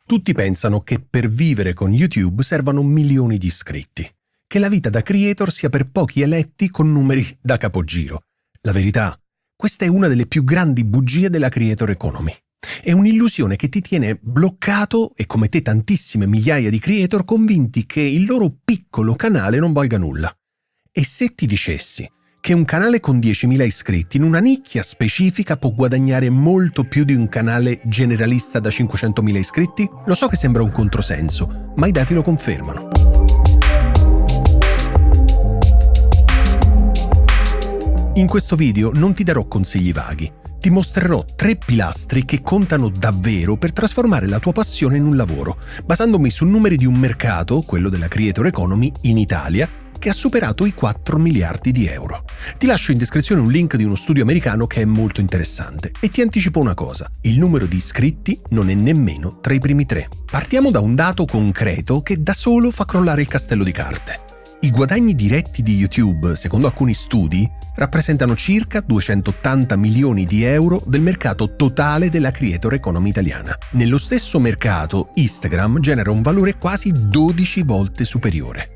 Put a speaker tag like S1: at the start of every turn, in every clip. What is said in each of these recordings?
S1: Tutti pensano che per vivere con YouTube servano milioni di iscritti, che la vita da creator sia per pochi eletti con numeri da capogiro. La verità, questa è una delle più grandi bugie della creator economy. È un'illusione che ti tiene bloccato e come te tantissime migliaia di creator convinti che il loro piccolo canale non valga nulla. E se ti dicessi che un canale con 10.000 iscritti in una nicchia specifica può guadagnare molto più di un canale generalista da 500.000 iscritti? Lo so che sembra un controsenso, ma i dati lo confermano. In questo video non ti darò consigli vaghi, ti mostrerò 3 pilastri che contano davvero per trasformare la tua passione in un lavoro, basandomi su numeri di un mercato, quello della creator economy, in Italia, che ha superato i 4 miliardi di euro. Ti lascio in descrizione un link di uno studio americano che è molto interessante e ti anticipo una cosa, il numero di iscritti non è nemmeno tra i primi 3. Partiamo da un dato concreto che da solo fa crollare il castello di carte. I guadagni diretti di YouTube, secondo alcuni studi, rappresentano circa 280 milioni di euro del mercato totale della creator economy italiana. Nello stesso mercato, Instagram genera un valore quasi 12 volte superiore.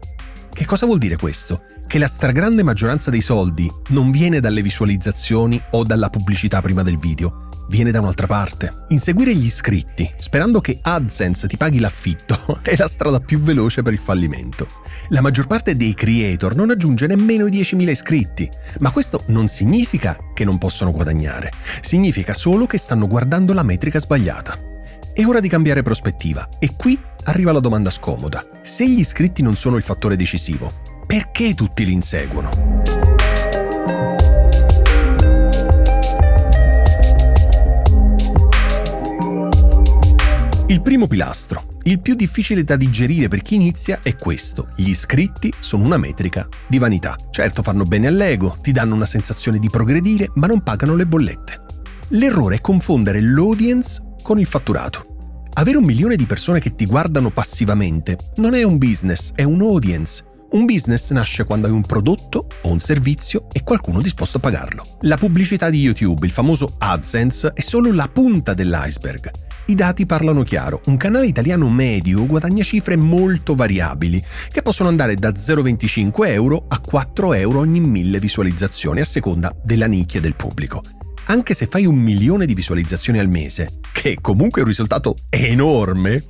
S1: Che cosa vuol dire questo? Che la stragrande maggioranza dei soldi non viene dalle visualizzazioni o dalla pubblicità prima del video, viene da un'altra parte. Inseguire gli iscritti, sperando che AdSense ti paghi l'affitto, è la strada più veloce per il fallimento. La maggior parte dei creator non aggiunge nemmeno i 10.000 iscritti, ma questo non significa che non possono guadagnare, significa solo che stanno guardando la metrica sbagliata. È ora di cambiare prospettiva e qui arriva la domanda scomoda. Se gli iscritti non sono il fattore decisivo, perché tutti li inseguono? Il primo pilastro, il più difficile da digerire per chi inizia, è questo. Gli iscritti sono una metrica di vanità. Certo, fanno bene all'ego, ti danno una sensazione di progredire, ma non pagano le bollette. L'errore è confondere l'audience con il fatturato. Avere 1 milione di persone che ti guardano passivamente non è un business, è un audience. Un business nasce quando hai un prodotto o un servizio e qualcuno disposto a pagarlo. La pubblicità di YouTube, il famoso AdSense, è solo la punta dell'iceberg. I dati parlano chiaro. Un canale italiano medio guadagna cifre molto variabili, che possono andare da 0,25 euro a 4 euro ogni 1000 visualizzazioni, a seconda della nicchia del pubblico. Anche se fai 1 milione di visualizzazioni al mese, che comunque è un risultato enorme,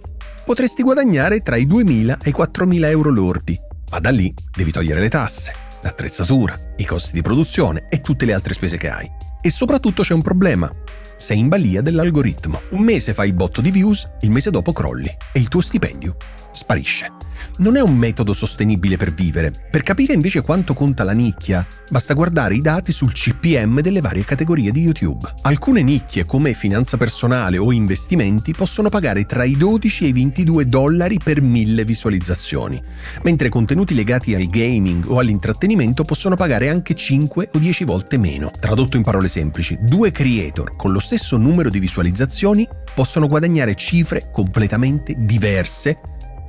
S1: potresti guadagnare tra i 2.000 e i 4.000 euro lordi. Ma da lì devi togliere le tasse, l'attrezzatura, i costi di produzione e tutte le altre spese che hai. E soprattutto c'è un problema. Sei in balia dell'algoritmo. Un mese fai il botto di views, il mese dopo crolli e il tuo stipendio sparisce. Non è un metodo sostenibile per vivere. Per capire invece quanto conta la nicchia, basta guardare i dati sul CPM delle varie categorie di YouTube. Alcune nicchie, come finanza personale o investimenti, possono pagare tra i 12 e i 22 dollari per 1000 visualizzazioni, mentre contenuti legati al gaming o all'intrattenimento possono pagare anche 5 o 10 volte meno. Tradotto in parole semplici, 2 creator con lo stesso numero di visualizzazioni possono guadagnare cifre completamente diverse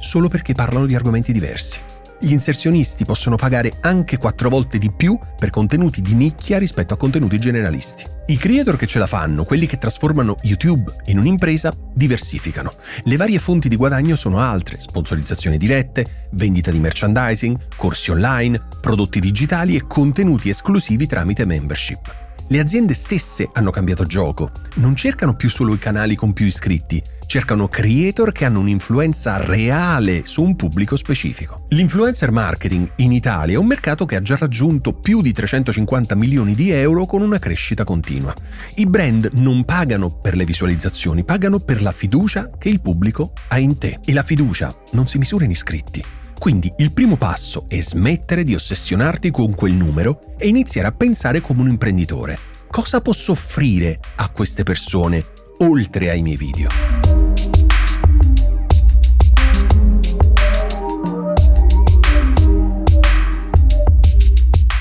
S1: solo perché parlano di argomenti diversi. Gli inserzionisti possono pagare anche 4 volte di più per contenuti di nicchia rispetto a contenuti generalisti. I creator che ce la fanno, quelli che trasformano YouTube in un'impresa, diversificano. Le varie fonti di guadagno sono altre: sponsorizzazioni dirette, vendita di merchandising, corsi online, prodotti digitali e contenuti esclusivi tramite membership. Le aziende stesse hanno cambiato gioco. Non cercano più solo i canali con più iscritti, cercano creator che hanno un'influenza reale su un pubblico specifico. L'influencer marketing in Italia è un mercato che ha già raggiunto più di 350 milioni di euro con una crescita continua. I brand non pagano per le visualizzazioni, pagano per la fiducia che il pubblico ha in te. E la fiducia non si misura in iscritti. Quindi il primo passo è smettere di ossessionarti con quel numero e iniziare a pensare come un imprenditore. Cosa posso offrire a queste persone oltre ai miei video?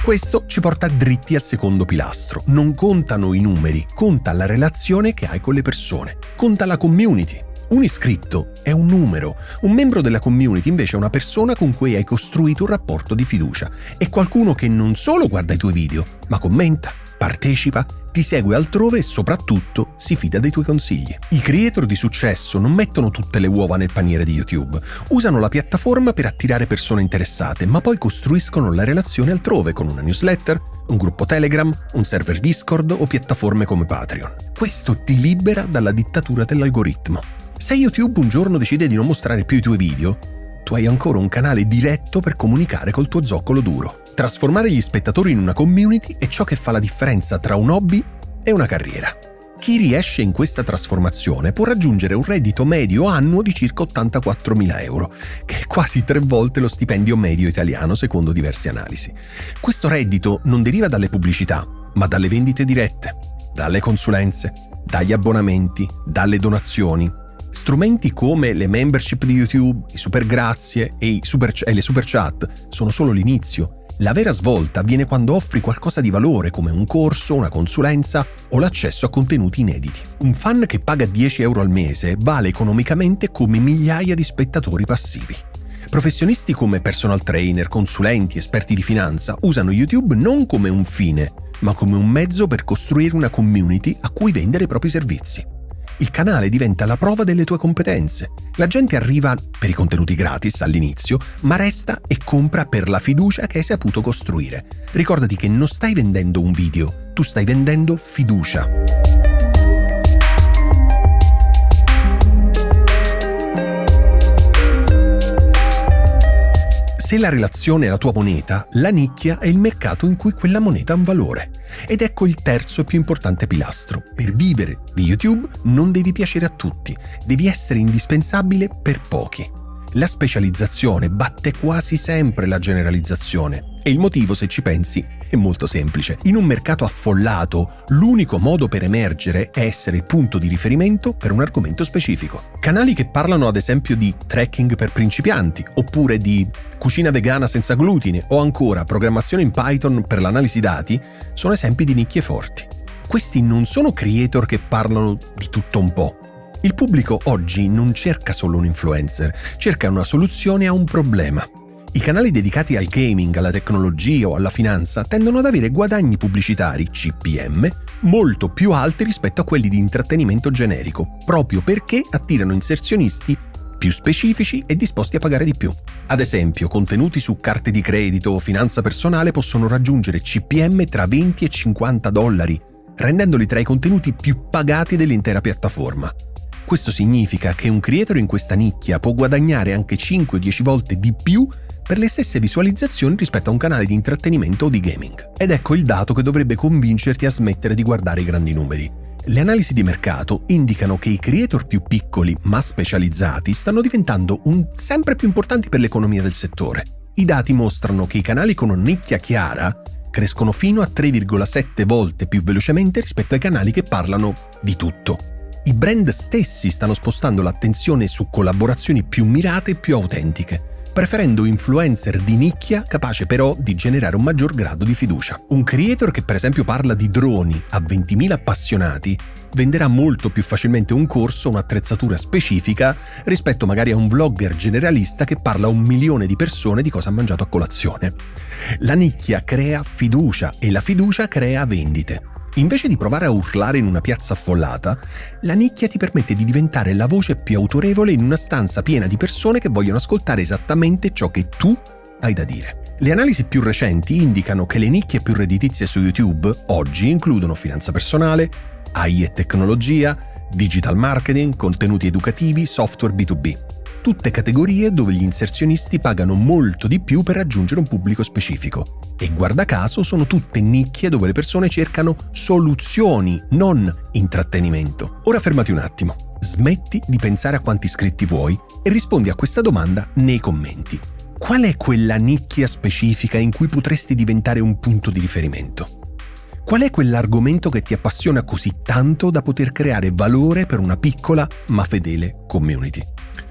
S1: Questo ci porta dritti al secondo pilastro. Non contano i numeri, conta la relazione che hai con le persone, conta la community. Un iscritto è un numero, un membro della community invece è una persona con cui hai costruito un rapporto di fiducia. È qualcuno che non solo guarda i tuoi video, ma commenta, partecipa, ti segue altrove e soprattutto si fida dei tuoi consigli. I creator di successo non mettono tutte le uova nel paniere di YouTube, usano la piattaforma per attirare persone interessate, ma poi costruiscono la relazione altrove con una newsletter, un gruppo Telegram, un server Discord o piattaforme come Patreon. Questo ti libera dalla dittatura dell'algoritmo. Se YouTube un giorno decide di non mostrare più i tuoi video, tu hai ancora un canale diretto per comunicare col tuo zoccolo duro. Trasformare gli spettatori in una community è ciò che fa la differenza tra un hobby e una carriera. Chi riesce in questa trasformazione può raggiungere un reddito medio annuo di circa 84.000 euro, che è quasi 3 volte lo stipendio medio italiano secondo diverse analisi. Questo reddito non deriva dalle pubblicità, ma dalle vendite dirette, dalle consulenze, dagli abbonamenti, dalle donazioni. Strumenti come le membership di YouTube, i super grazie e le super chat sono solo l'inizio. La vera svolta avviene quando offri qualcosa di valore come un corso, una consulenza o l'accesso a contenuti inediti. Un fan che paga 10 euro al mese vale economicamente come migliaia di spettatori passivi. Professionisti come personal trainer, consulenti, esperti di finanza usano YouTube non come un fine, ma come un mezzo per costruire una community a cui vendere i propri servizi. Il canale diventa la prova delle tue competenze. La gente arriva per i contenuti gratis all'inizio, ma resta e compra per la fiducia che hai saputo costruire. Ricordati che non stai vendendo un video, tu stai vendendo fiducia. Se la relazione è la tua moneta, la nicchia è il mercato in cui quella moneta ha un valore. Ed ecco il terzo e più importante pilastro. Per vivere di YouTube non devi piacere a tutti, devi essere indispensabile per pochi. La specializzazione batte quasi sempre la generalizzazione. E il motivo, se ci pensi, è molto semplice. In un mercato affollato, l'unico modo per emergere è essere il punto di riferimento per un argomento specifico. Canali che parlano ad esempio di trekking per principianti, oppure di cucina vegana senza glutine, o ancora programmazione in Python per l'analisi dati, sono esempi di nicchie forti. Questi non sono creator che parlano di tutto un po'. Il pubblico oggi non cerca solo un influencer, cerca una soluzione a un problema. I canali dedicati al gaming, alla tecnologia o alla finanza tendono ad avere guadagni pubblicitari, CPM, molto più alti rispetto a quelli di intrattenimento generico, proprio perché attirano inserzionisti più specifici e disposti a pagare di più. Ad esempio, contenuti su carte di credito o finanza personale possono raggiungere CPM tra 20 e 50 dollari, rendendoli tra i contenuti più pagati dell'intera piattaforma. Questo significa che un creator in questa nicchia può guadagnare anche 5 o 10 volte di più per le stesse visualizzazioni rispetto a un canale di intrattenimento o di gaming. Ed ecco il dato che dovrebbe convincerti a smettere di guardare i grandi numeri. Le analisi di mercato indicano che i creator più piccoli ma specializzati stanno diventando sempre più importanti per l'economia del settore. I dati mostrano che i canali con una nicchia chiara crescono fino a 3,7 volte più velocemente rispetto ai canali che parlano di tutto. I brand stessi stanno spostando l'attenzione su collaborazioni più mirate e più autentiche, preferendo influencer di nicchia capace però di generare un maggior grado di fiducia. Un creator che per esempio parla di droni a 20.000 appassionati venderà molto più facilmente un corso o un'attrezzatura specifica rispetto magari a un vlogger generalista che parla a 1 milione di persone di cosa ha mangiato a colazione. La nicchia crea fiducia e la fiducia crea vendite. Invece di provare a urlare in una piazza affollata, la nicchia ti permette di diventare la voce più autorevole in una stanza piena di persone che vogliono ascoltare esattamente ciò che tu hai da dire. Le analisi più recenti indicano che le nicchie più redditizie su YouTube oggi includono finanza personale, AI e tecnologia, digital marketing, contenuti educativi, software B2B. Tutte categorie dove gli inserzionisti pagano molto di più per raggiungere un pubblico specifico. E guarda caso sono tutte nicchie dove le persone cercano soluzioni, non intrattenimento. Ora fermati un attimo, smetti di pensare a quanti iscritti vuoi e rispondi a questa domanda nei commenti. Qual è quella nicchia specifica in cui potresti diventare un punto di riferimento? Qual è quell'argomento che ti appassiona così tanto da poter creare valore per una piccola ma fedele community?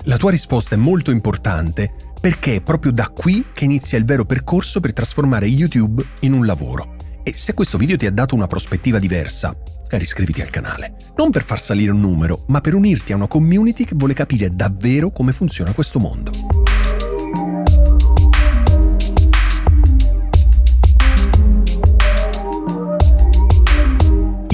S1: La tua risposta è molto importante perché è proprio da qui che inizia il vero percorso per trasformare YouTube in un lavoro. E se questo video ti ha dato una prospettiva diversa, iscriviti al canale. Non per far salire un numero, ma per unirti a una community che vuole capire davvero come funziona questo mondo.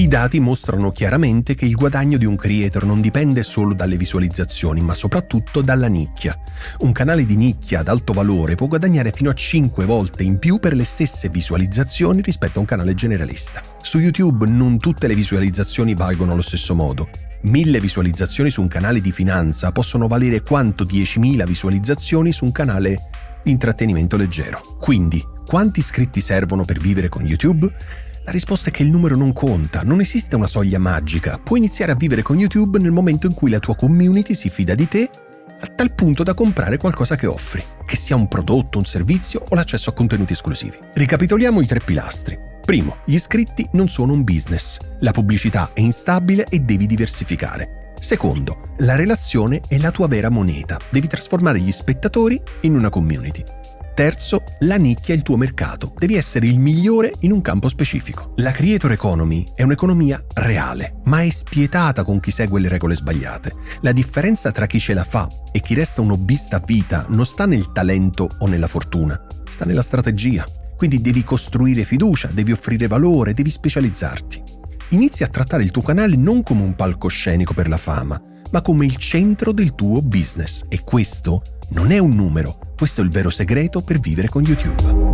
S1: I dati mostrano chiaramente che il guadagno di un creator non dipende solo dalle visualizzazioni, ma soprattutto dalla nicchia. Un canale di nicchia ad alto valore può guadagnare fino a 5 volte in più per le stesse visualizzazioni rispetto a un canale generalista. Su YouTube non tutte le visualizzazioni valgono allo stesso modo. 1000 visualizzazioni su un canale di finanza possono valere quanto 10.000 visualizzazioni su un canale di intrattenimento leggero. Quindi, quanti iscritti servono per vivere con YouTube? La risposta è che il numero non conta, non esiste una soglia magica. Puoi iniziare a vivere con YouTube nel momento in cui la tua community si fida di te a tal punto da comprare qualcosa che offri, che sia un prodotto, un servizio o l'accesso a contenuti esclusivi. Ricapitoliamo i 3 pilastri. Primo, gli iscritti non sono un business. La pubblicità è instabile e devi diversificare. Secondo, la relazione è la tua vera moneta. Devi trasformare gli spettatori in una community. Terzo, la nicchia è il tuo mercato. Devi essere il migliore in un campo specifico. La creator economy è un'economia reale, ma è spietata con chi segue le regole sbagliate. La differenza tra chi ce la fa e chi resta un hobbista a vita non sta nel talento o nella fortuna, sta nella strategia. Quindi devi costruire fiducia, devi offrire valore, devi specializzarti. Inizia a trattare il tuo canale non come un palcoscenico per la fama, ma come il centro del tuo business. E questo non è un numero, questo è il vero segreto per vivere con YouTube.